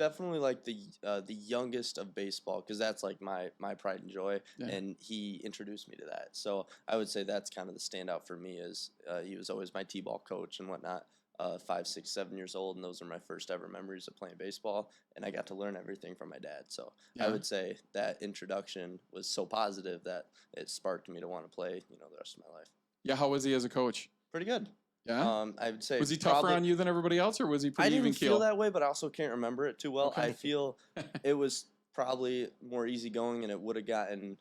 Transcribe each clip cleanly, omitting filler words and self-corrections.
Definitely like the youngest of baseball because that's like my pride and joy, Yeah. and he introduced me to that. So I would say that's kind of the standout for me is he was always my t-ball coach and whatnot. 5, 6, 7 years old, and those are my first ever memories of playing baseball, and I got to learn everything from my dad. So I Yeah. would say that introduction was so positive that it sparked me to want to play, the rest of my life. Yeah. How was he as a coach? Pretty good. Yeah. I would say Was he tougher probably on you than everybody else, or was he I pretty even didn't feel keel? that way, but I also can't remember it too well. I Okay. feel it was probably more easygoing, and it would have gotten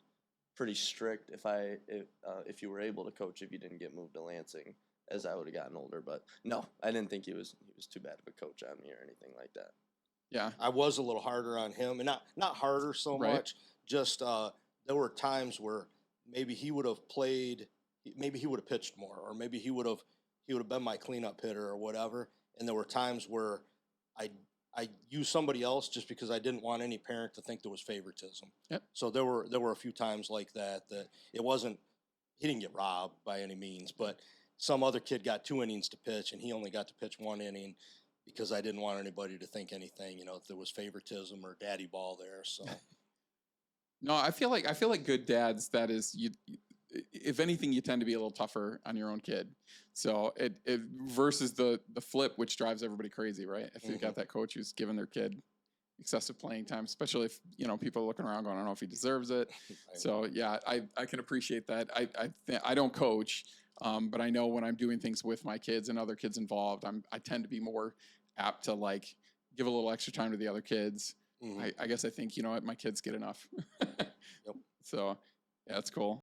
pretty strict if you were able to coach if you didn't get moved to Lansing as I would have gotten older. But no, I didn't think he was too bad of a coach on me or anything like that. Yeah. I was a little harder on him, and not harder so Right. much. Just there were times where maybe he would have played, maybe he would have pitched more, or maybe he would have been my cleanup hitter or whatever. And there were times where I used somebody else just because I didn't want any parent to think there was favoritism. Yep. So there were a few times like that it wasn't, he didn't get robbed by any means, but some other kid got 2 innings to pitch and he only got to pitch 1 inning because I didn't want anybody to think anything, if there was favoritism or daddy ball there. So No, I feel like good dads. That is, if anything, you tend to be a little tougher on your own kid. So it versus the flip, which drives everybody crazy, right? If you got that coach who's giving their kid excessive playing time, especially if people are looking around going, I don't know if he deserves it. So yeah, I can appreciate that. I don't coach, but I know when I'm doing things with my kids and other kids involved, I tend to be more apt to like give a little extra time to the other kids. I guess I think, my kids get enough. Yep. So yeah, that's cool.